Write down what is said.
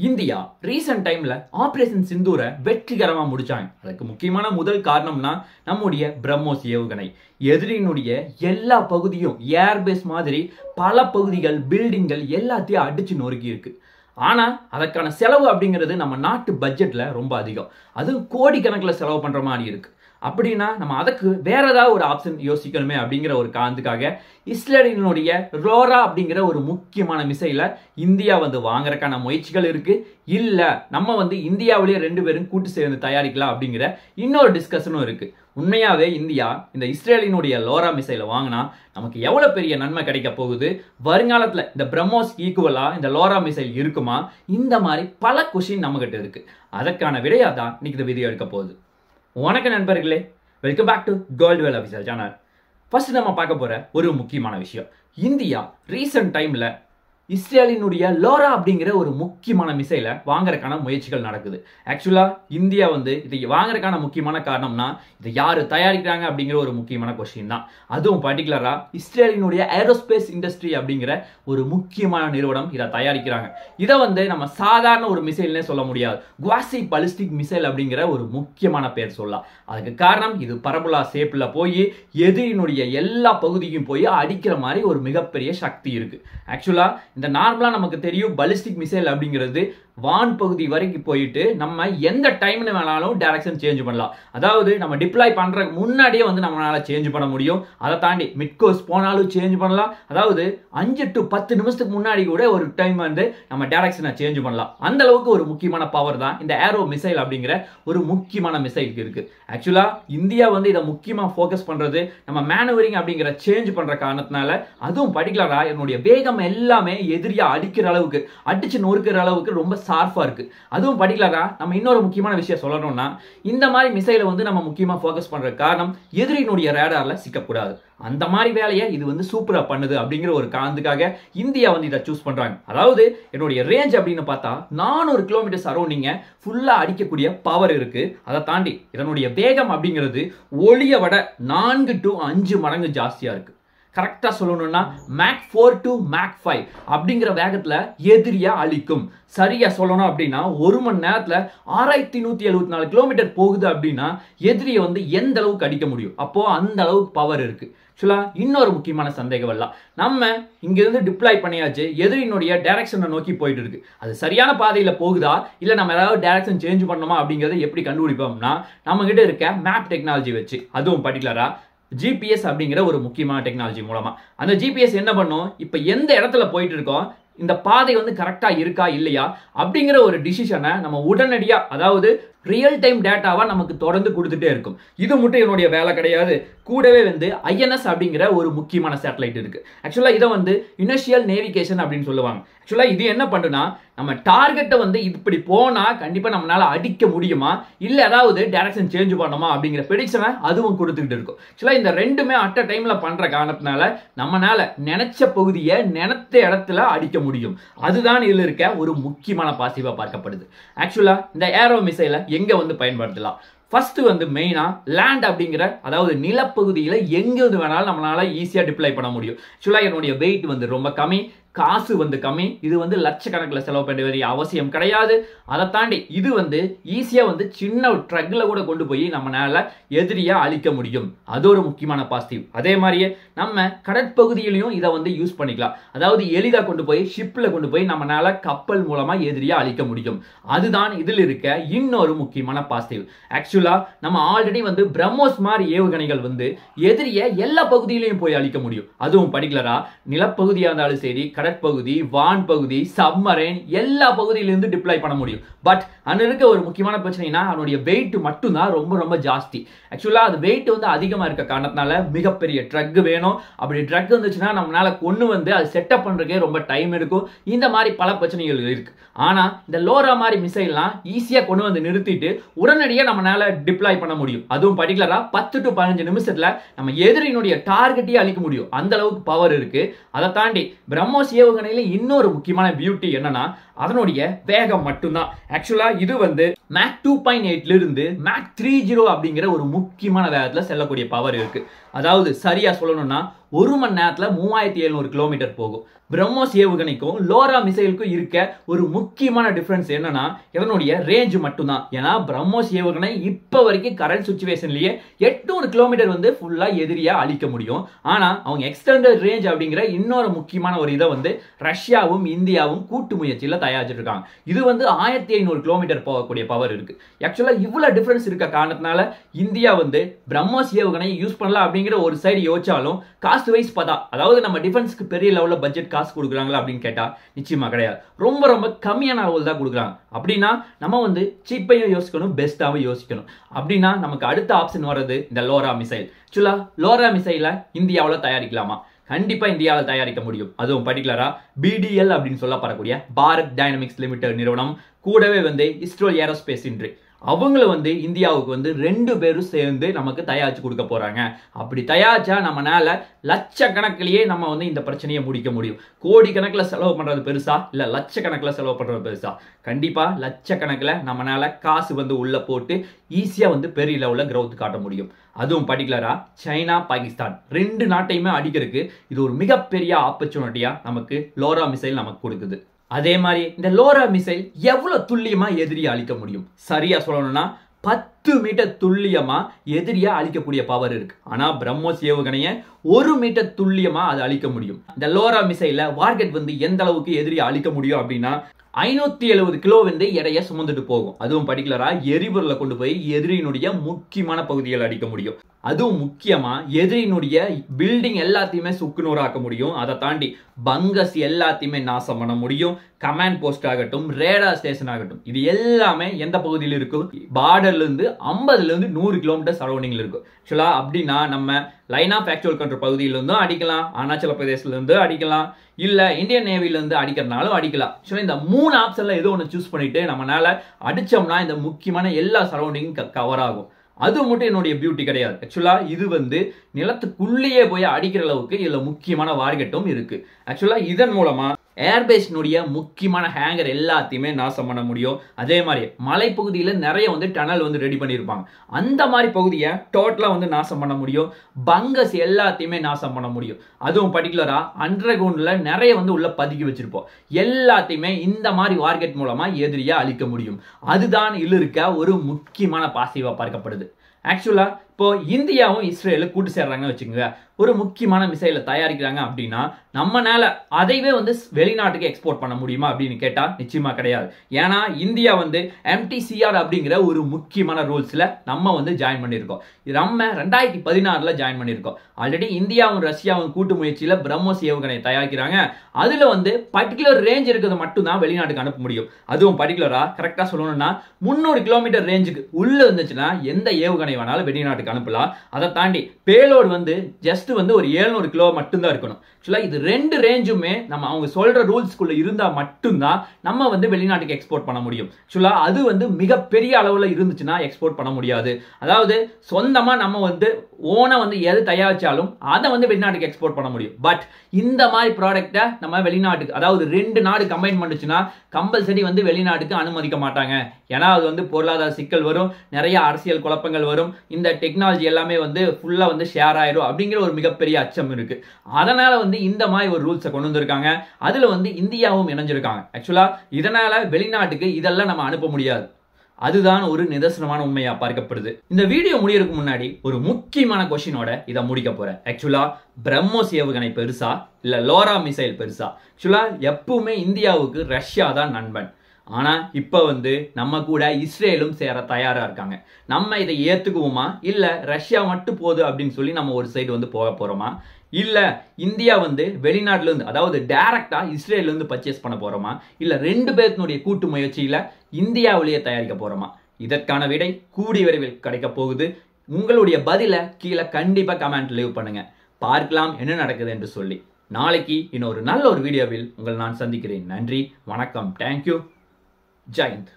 India recent டைம்ல operation சிந்தூரை வெற்றிகரமா முடிச்சாங்க. அதுக்கு முக்கியமான முதல் காரணம்னா நம்முடைய பிரம்மோஸ் ஏவுகணை. எதிரியினுடைய எல்லா பகுதியும் ஏர்பேஸ் மாதிரி பல பகுதிகள், பில்டிங்கள் எல்லாத்தையும் அடிச்சு நொறுக்கி இருக்கு. ஆனா அதற்கான செலவு அப்படிங்கிறது நம்ம நாட்டு பட்ஜெட்ல ரொம்ப அதிகம். அதுவும் கோடிக்கணக்கில் செலவு பண்ற மாதிரி இருக்கு. அப்படின்னா நம்ம அதுக்கு வேற ஏதாவது ஒரு ஆப்ஷன் யோசிக்கணுமே அப்படிங்கிற ஒரு காரணத்துக்காக இஸ்ரேலினுடைய ரோரா அப்படிங்கிற ஒரு முக்கியமான மிசைலை இந்தியா வாங்குறதுக்கான முயற்சிகள் இருக்கு. இல்ல நம்ம இந்தியாவிலேயே 2 பேரும் கூட்டு சேர்ந்து தயாரிக்கலாம் அப்படிங்கிற இன்னொரு டிஸ்கஷனும் இருக்கு. உண்மையாவே இந்தியா இந்த இஸ்ரேலினுடைய லோரா மிசைலை வாங்கினா நமக்கு எவ்வளவு பெரிய நன்மை கிடைக்க போகுது, வருங்காலத்துல இந்த பிரம்மோஸ் ஈக்குவலா இந்த லோரா மிசைல் இருக்குமா, இந்த மாதிரி பல கொஸ்டின் நம்ம கிட்ட இருக்கு. அதற்கான விடையா தான் இன்னைக்கு இந்த வீடியோ எடுக்க போகுது. வணக்கம் நண்பர்களே, welcome back to Goldwell official channel. First நம்ம பார்க்க போற ஒரு முக்கியமான விஷயம், இந்தியா ரீசன்ட் டைம்ல இஸ்ரேலினுடைய லோரா அப்படிங்கிற ஒரு முக்கியமான மிசைலை வாங்குறதுக்கான முயற்சிகள் நடக்குது. ஆக்சுவலா இந்தியா இதை வாங்குறதுக்கான முக்கியமான காரணம்னா இதை யாரு தயாரிக்கிறாங்க அப்படிங்கிற ஒரு முக்கியமான கொஸ்டின் தான். அதுவும் பர்டிகுலரா இஸ்ரேலினுடைய ஏரோஸ்பேஸ் இண்டஸ்ட்ரி அப்படிங்கிற ஒரு முக்கியமான நிறுவனம் இதை தயாரிக்கிறாங்க. இதை நம்ம சாதாரண ஒரு மிசைல்னே சொல்ல முடியாது, குவாசி பாலிஸ்டிக் மிசைல் அப்படிங்கிற ஒரு முக்கியமான பேர் சொல்லலாம். அதுக்கு காரணம் இது பரபுலா ஷேப்ல போய் எதிரினுடைய எல்லா பகுதிக்கும் போய் அடிக்கிற மாதிரி ஒரு மிகப்பெரிய சக்தி இருக்கு. ஆக்சுவலா இந்த நார்மலா நமக்கு தெரியும் பாலிஸ்டிக் மிசைல் அப்படிங்கிறது வான் பகுதி வரைக்கும் போயிட்டு நம்ம எந்த டைம்ல வேணாலும் டைரக்ஷன் சேஞ்ச் பண்ணலாம். அதாவது நம்ம டிப்ளாய் பண்றதுக்கு முன்னாடியே நம்மளால சேஞ்ச் பண்ண முடியும். அதை தாண்டி மிட்கோஸ் போனாலும் சேஞ்ச் பண்ணலாம். அதாவது 5 to 10 நிமிஷத்துக்கு முன்னாடி கூட ஒரு டைம் நம்ம டைரக்ஷனை சேஞ்ச் பண்ணலாம். அந்த அளவுக்கு ஒரு முக்கியமான பவர் தான் இந்த ஏரோ மிசைல் அப்படிங்கிற ஒரு முக்கியமான மிசைலுக்கு இருக்கு. ஆக்சுவலா இந்தியா இதை முக்கியமா ஃபோக்கஸ் பண்றது நம்ம மேனுவரிங் அப்படிங்கிற சேஞ்ச் பண்ற காரணத்தினால, அதுவும் பர்டிகுலரா என்னுடைய வேகம் எல்லாமே எதிரியா அடிக்கிற அளவுக்கு, அடிச்சு நொறுக்கிற அளவுக்கு ரொம்ப ஷார்ப்பா இருக்கு. அதுவும் பர்டிகுலரா நம்ம இன்னொரு முக்கியமான விஷயம் சொல்லணும்னா, இந்த மாதிரி மிசைலை நம்ம முக்கியமா ஃபோக்கஸ் பண்ற காரணம் எதிரியினுடைய ரேடார்ல சிக்கக்கூடாது. அந்த மாதிரி வேலையை இது சூப்பரா பண்ணுது அப்படிங்கிற ஒரு காரணத்துக்காக இந்தியா இதை சூஸ் பண்றாங்க. அதாவது என்னுடைய ரேஞ்ச் அப்படின்னு பார்த்தா 400 கிலோமீட்டர் சரௌண்டிங்க ஃபுல்லா அடிக்கக்கூடிய பவர் இருக்கு. அதை தாண்டி இதனுடைய வேகம் அப்படிங்கிறது ஒளியை விட 4 to 5 மடங்கு ஜாஸ்தியா இருக்கு. கரெக்டா சொல்லணும்னா மேக் 4 to மேக் 5 அப்படிங்கிற வேகத்துல எதிரியா அழிக்கும். சரியா சொல்லணும் அப்படின்னா 1 மணி நேரத்துல 6174 கிலோமீட்டர் போகுது அப்படின்னா எதிரியை எந்த அளவுக்கு அடிக்க முடியும். அப்போ அந்த அளவுக்கு பவர் இருக்கு. இன்னொரு முக்கியமான சந்தேகம் எல்லாம், நம்ம இங்க இருந்து டிப்ளாய் பண்ணியாச்சு, எதிரினுடைய டைரக்ஷனை நோக்கி போயிட்டு இருக்கு. அது சரியான பாதையில போகுதா இல்ல நம்ம ஏதாவது டைரக்ஷன் சேஞ்ச் பண்ணணுமா அப்படிங்கறத எப்படி கண்டுபிடிப்போம்னா, நம்ம கிட்ட இருக்க மேப் டெக்னாலஜி வச்சு, அதுவும் பர்டிகுலரா ஜிபிஎஸ் அப்படிங்கிற ஒரு முக்கியமான டெக்னாலஜி மூலமா. அந்த ஜிபிஎஸ் என்ன பண்ணும், இப்ப எந்த இடத்துல போயிட்டு இருக்கோம், இந்த பாதை கரெக்டா இருக்கா இல்லையா அப்படிங்கிற ஒரு டிசிஷனை நம்ம உடனடியா, அதாவது ரியல் டைம் டேட்டாவா நமக்கு தொடர்ந்து கொடுத்துட்டே இருக்கும். இது மட்டும் என்னுடைய வேலை கிடையாது, கூடவே INS அப்படிங்கிற ஒரு முக்கியமான சேட்டலைட் இருக்கு. ஆக்சுவலா இதை இனிஷியல் நேவிகேஷன் அப்படின்னு சொல்லுவாங்க. ஆக்சுவலா இது என்ன பண்ணுனா, நம்ம டார்கெட்டை இப்படி போனா கண்டிப்பா நம்மளால அடிக்க முடியுமா, இல்ல ஏதாவது டைரக்ஷன் சேஞ்ச் பண்ணணுமா அப்படிங்கிற ப்ரெடிக்ஷனை அதுவும் கொடுத்துக்கிட்டு இருக்கும். ஆக்சுவலா இந்த ரெண்டுமே அட் அ டைம்ல பண்ற காரணத்தினால நம்மளால நினைச்ச பகுதியை நினைத்த இடத்துல அடிக்க முடியும். அதுதான் இதுல இருக்க ஒரு முக்கியமான பாசிட்டிவா பார்க்கப்படுது. ஆக்சுவலா இந்த ஏரோ மிசைலை எங்க பயன்படுத்தலாம், ஃபர்ஸ்ட் மெயினா லேண்ட் அப்படிங்கிற, அதாவது நிலப்பகுதியில எங்க வேணாலும் நம்மளால ஈஸியா டிப்ளை பண்ண முடியும். ஆக்சுவலா என்னுடைய வெயிட் ரொம்ப கம்மி, காசு கம்மி, இது லட்சக்கணக்கில் செலவு பண்ண வேண்டிய அவசியம் கிடையாது. அதை தாண்டி இது ஈஸியா சின்ன ட்ரக்ல கூட கொண்டு போய் நம்மளால எதிரியா அழிக்க முடியும். அது ஒரு முக்கியமான பாசிட்டிவ். அதே மாதிரியே நம்ம கடற்பகுதியிலையும் இதை யூஸ் பண்ணிக்கலாம். அதாவது எளிதா கொண்டு போய் ஷிப்ல கொண்டு போய் நம்மளால கப்பல் மூலமா எதிரியா அழிக்க முடியும். அதுதான் இதில் இருக்க இன்னொரு முக்கியமான பாசிட்டிவ். ஆக்சுவலா நம்ம ஆல்ரெடி பிரம்மோஸ் மாதிரி ஏவுகணைகள் எதிரிய எல்லா பகுதியிலையும் போய் அழிக்க முடியும். அதுவும் பர்டிகுலரா நிலப்பகுதியா இருந்தாலும் சரி, கடற்பகுதி, வான் பகுதி, சப்மரைன் எல்லா பகுதியிலிருந்து டிப்ளாய் பண்ண முடியும். பட் அங்க இருக்க ஒரு முக்கியமான பிரச்சனைனா அதனுடைய வெயிட் மட்டும் தான் ரொம்ப ஜாஸ்தி. ஆக்சுவலா அது வெயிட் அதிகமா இருக்க காரணத்தினால மிகப்பெரிய ட்ரக் வேணும். அப்படி ட்ரக் வந்துச்சுன்னா நம்மளால கொண்டு அது செட்டப் பண்றதுக்கே ரொம்ப டைம் எடுக்கும். இந்த மாதிரி பல பிரச்சனைகள் இருக்கு. ஆனா இந்த லோரா மாதிரி மிசைல்லாம் ஈஸியா கொண்டு நிறுத்திட்டு உடனடியா நம்மளால டிப்ளாய் பண்ண முடியும். அதுவும் பர்டிகுலரா 10 to 15 நிமிஷத்துல நம்ம எதிரினுடைய டார்கெட்டையே அழிக்க முடியும். அந்த அளவுக்கு பவர் இருக்கு. அதை தாண்டி பிரம்மோஸ் ஏவுகணையில இன்னொரு முக்கியமான பியூட்டி என்னன்னா, அதனுடைய வேகம் மட்டும்தான். ஆக்சுவலா இது வந்து மேக் 2.8 இருந்து மேக் 30 அப்படிங்கிற ஒரு முக்கியமான வேகத்துல செல்லக்கூடிய பவர் இருக்கு. அதாவது சரியா சொல்லணும்னா 1 மணி நேரத்துல 3700 கிலோமீட்டர் போகும். பிரம்மோஸ் ஏவுகணைக்கும் லோரா மிசைலுக்கும் இருக்க ஒரு முக்கியமான டிஃபரன்ஸ் என்னன்னா இதனுடைய ரேஞ்ச் மட்டும்தான். ஏன்னா பிரம்மோஸ் ஏவுகணை இப்ப வரைக்கும் கரண்ட் சிச்சுவேஷன்லயே 800 கிலோமீட்டர் வந்து ஃபுல்லா எதிரியா அழிக்க முடியும். ஆனா அவங்க எக்ஸ்டெண்டட் ரேஞ்ச் அப்படிங்கிற இன்னொரு முக்கியமான ஒரு இதை வந்து ரஷ்யாவும் இந்தியாவும் கூட்டு முயற்சியில தயாரிச்சிட்டு இருக்காங்க. இது வந்து 1500 கிலோமீட்டர் போகக்கூடிய பவர் இருக்கு. ஆக்சுவலா இவ்வளவு டிஃபரன்ஸ் இருக்க காரணத்தினால இந்தியா வந்து பிரம்மோஸ் ஏவுகணை யூஸ் பண்ணலாம் அப்படிங்கிற ஒரு சைடு யோசிச்சாலும் காஸ்ட் வைஸ் பார்த்தா, அதாவது நம்ம டிஃபென்ஸ்க்கு பெரிய லெவல்ல பட்ஜெட் காசு கொடுக்குறாங்களா அப்படின்னு கேட்டா நிச்சயமா கிடையாது. ரொம்ப ரொம்ப கம்மியான அளவில் தான் கொடுக்குறாங்க. அப்படின்னா நம்ம வந்து சீப்பையும் யோசிக்கணும், பெஸ்டாவும் யோசிக்கணும். அப்படின்னா நமக்கு அடுத்த ஆப்ஷன் வர்றது இந்த லோரா மிசைல். ஆக்சுவலா லோரா மிசைலை இந்தியாவில் தயாரிக்கலாமா? கண்டிப்பா இந்தியாவில் தயாரிக்க முடியும். அதுவும் பர்டிகுலரா BDL அப்படின்னு சொல்லப்படக்கூடிய பாரத் டைனமிக்ஸ் லிமிடெட் நிறுவனம் கூடவே வந்து இஸ்ரோ ஏரோஸ்பேஸ் இன்ட்ரி அவங்கள வந்து இந்தியாவுக்கு வந்து 2 பேரும் சேர்ந்து நமக்கு தயாரிச்சு கொடுக்க போறாங்க. அப்படி தயாரிச்சா நம்மனால லட்சக்கணக்கிலேயே நம்ம வந்து இந்த பிரச்சனையை முடிக்க முடியும். கோடி கணக்கில் செலவு பண்றது பெருசா இல்ல லட்சக்கணக்கில் செலவு பண்றது பெருசா? கண்டிப்பா லட்சக்கணக்கில் நம்மனால காசு வந்து உள்ள போட்டு ஈஸியா வந்து பெரிய லெவல்ல growth காட்ட முடியும். அதுவும் பர்டிகுலரா சைனா பாகிஸ்தான் 2 நாட்டையுமே அடிக்கிறதுக்கு இது ஒரு மிகப்பெரிய ஆப்பர்ச்சுனிட்டியா நமக்கு லோரா மிசைல் நமக்கு கொடுக்குது. அதே மாதிரி இந்த லோரா மிசைல் எவ்வளவு துல்லியமா எதிரியை அழிக்க முடியும்? சரியா சொல்லணும்னா 10 மீட்டர் துல்லியமா எதிரியா அழிக்கக்கூடிய பவர் இருக்கு. ஆனா பிரம்மோஸ் ஏவுகணைய 1 மீட்டர் துல்லியமா அது அழிக்க முடியும். இந்த லோரா மிசைல வார்கெட் வந்து எந்த அளவுக்கு எதிரியை அழிக்க முடியும் அப்படின்னா 570 கிலோ வந்து எடையை சுமந்துட்டு போகும். அதுவும் பர்டிகுலரா எரிபொருளை கொண்டு போய் எதிரியினுடைய முக்கியமான பகுதிகள் அடிக்க முடியும். அதுவும் முக்கியமா எதிரியினுடைய பில்டிங் எல்லாத்தையுமே சுக்குநூறாக்க முடியும். அதை தாண்டி பங்கஸ் எல்லாத்தையுமே நாசம் பண்ண முடியும். கமாண்ட் போஸ்ட் ஆகட்டும், ரேடார் ஸ்டேஷன் ஆகட்டும், இது எல்லாமே எந்த பகுதியில் இருக்கும்? பார்டர்ல இருந்து 50ல இருந்து 100 கிலோமீட்டர் சரௌண்டிங்ல இருக்கும். ஆக்சுவலா அப்படின்னா நம்ம லைன் ஆஃப் ஆக்சுவல் கண்ட்ரோல் பகுதியில இருந்தும் அடிக்கலாம், அருணாச்சல பிரதேசல இருந்து அடிக்கலாம், இல்ல இந்தியன் நேவில இருந்து அடிக்கிறனாலும் அடிக்கலாம். இந்த 3 ஆப்ஷன்ல ஏதோ ஒன்று சூஸ் பண்ணிட்டு நம்மளால அடிச்சோம்னா இந்த முக்கியமான எல்லா சரௌண்டிங் கவர் ஆகும். அது மட்டும் என்னுடைய பியூட்டி கிடையாது. ஆக்சுவலா இது வந்து நிலத்துக்குள்ளேயே போய் அடிக்கிற அளவுக்கு இதுல முக்கியமான வார்கெட்டும் இருக்கு. ஆக்சுவலா இதன் மூலமா ஏர்பேஸ்னுடைய முக்கியமான ஹேங்கர் எல்லாத்தையுமே நாசம் பண்ண முடியும். அதே மாதிரி மலைப்பகுதியில நிறைய வந்து டனல் வந்து ரெடி பண்ணியிருப்பாங்க. அந்த மாதிரி பகுதியை டோட்டலா வந்து நாசம் பண்ண முடியும். பங்கஸ் எல்லாத்தையுமே நாசம் பண்ண முடியும். அதுவும் பர்டிகுலரா அண்டர் கிரவுண்ட்ல நிறைய வந்து உள்ள பதுக்கி வச்சிருப்போம். எல்லாத்தையுமே இந்த மாதிரி வார்கெட் மூலமா எதிரியா அழிக்க முடியும். அதுதான் இதுல இருக்க ஒரு முக்கியமான பாசிட்டிவா பார்க்கப்படுது. ஆக்சுவலா இப்போ இந்தியாவும் இஸ்ரேலும் கூட்டு சேர்றாங்கன்னு வச்சுக்கோங்க, ஒரு முக்கியமான மிசைலை தயாரிக்கிறாங்க அப்படின்னா நம்மனால அதைவே வந்து வெளிநாட்டுக்கு எக்ஸ்போர்ட் பண்ண முடியுமா அப்படின்னு கேட்டா நிச்சயமா கிடையாது. ஏன்னா இந்தியா வந்து MTCR அப்படிங்கிற ஒரு முக்கியமான ரூல்ஸ்ல நம்ம வந்து ஜாயின் பண்ணியிருக்கோம். நம்ம 2016ல ஜாயின் பண்ணியிருக்கோம். ஆல்ரெடி இந்தியாவும் ரஷ்யாவும் கூட்டு முயற்சியில பிரம்மோஸ் ஏவுகணை தயாரிக்கிறாங்க. அதுல வந்து பர்டிகுலர் ரேஞ்ச் இருக்கிறது மட்டும் தான் வெளிநாட்டுக்கு அனுப்ப முடியும். அதுவும் பர்டிகுலரா கரெக்டா சொல்லணும்னா 300 கிலோமீட்டர் ரேஞ்சுக்கு உள்ள இருந்துச்சுன்னா எந்த ஏவுகணை வேணாலும் வெளிநாட்டுக்கு அனுப்பலாம். அதை தாண்டி பேலோடு வந்து ஜஸ்ட் வந்து ஒரு 700 கிலோ மட்டும்தான் இருக்கணும். இது 2 ரேஞ்சுமே நம்ம அவங்க சொல்ற ரூல்ஸ்குள்ள இருந்தா மட்டும்தான் நம்ம வந்து வெளிநாட்டுக்கு எக்ஸ்போர்ட் பண்ண முடியும். அது வந்து மிகப்பெரிய அளவுல இருந்துச்சுன்னா எக்ஸ்போர்ட் பண்ண முடியாது. அதாவது சொந்தமா நம்ம வந்து ஓனா வந்து எது தயாரிச்சாலும் அதை வந்து வெளிநாட்டுக்கு எக்ஸ்போர்ட் பண்ண முடியும். பட் இந்த மாதிரி ப்ராடக்ட்டை நம்ம வெளிநாட்டுக்கு, அதாவது 2 நாடு கம்பைன் பண்ணுச்சுன்னா கம்பல்சரி வந்து வெளிநாட்டுக்கு அனுமதிக்க மாட்டாங்க. ஏன்னா அது வந்து பொருளாதார சிக்கல் வரும், நிறைய அரசியல் குழப்பங்கள் வரும், இந்த டெக்னாலஜி எல்லாமே வந்து ஃபுல்லா வந்து ஷேர் ஆயிரும் அப்படிங்கிற ஒரு மிகப்பெரிய அச்சம் இருக்கு. அதனால வந்து இந்த மாதிரி ஒரு ரூல்ஸை கொண்டு வந்திருக்காங்க. அதுல வந்து இந்தியாவும் இணைஞ்சிருக்காங்க. ஆக்சுவலா இதனால வெளிநாட்டுக்கு இதெல்லாம் நம்ம அனுப்ப முடியாது. அதுதான் ஒரு நிதர்சனமான உண்மையா பார்க்கப்படுது. இந்த வீடியோ முடியறதுக்கு முன்னாடி ஒரு முக்கியமான கொஸ்டினோட இதை முடிக்க போறேன். ஆக்சுவலா பிரம்மோஸ் ஏவுகணை பெருசா இல்ல லோரா மிசைல் பெருசா? ஆக்சுவலா எப்பவுமே இந்தியாவுக்கு ரஷ்யா தான் நண்பன். ஆனா இப்ப வந்து நம்ம கூட இஸ்ரேலும் சேர தயாரா இருக்காங்க. நம்ம இதை ஏத்துக்குவோமா இல்ல ரஷ்யா மட்டும் போகுது அப்படின்னு சொல்லி நம்ம ஒரு சைடு வந்து போக போறோமா, இல்ல இந்தியா வந்து வெளிநாட்டுல இருந்து, அதாவது டைரக்டா இஸ்ரேல்ல இருந்து பர்ச்சேஸ் பண்ண போறோமா, இல்ல 2 பேருடைய கூட்டு முயற்சியில இந்தியாவிலேயே தயாரிக்க போறோமா? இதற்கான விடை கூடிய விரைவில் கிடைக்க போகுது. உங்களுடைய பதில கீழே கண்டிப்பா கமெண்ட் லீவ் பண்ணுங்க. பார்க்கலாம் என்ன நடக்குது என்று சொல்லி. நாளைக்கு இன்னொரு நல்ல ஒரு வீடியோவில் உங்களை நான் சந்திக்கிறேன். நன்றி, வணக்கம், தேங்க்யூ, ஜெய் ஹிந்த்.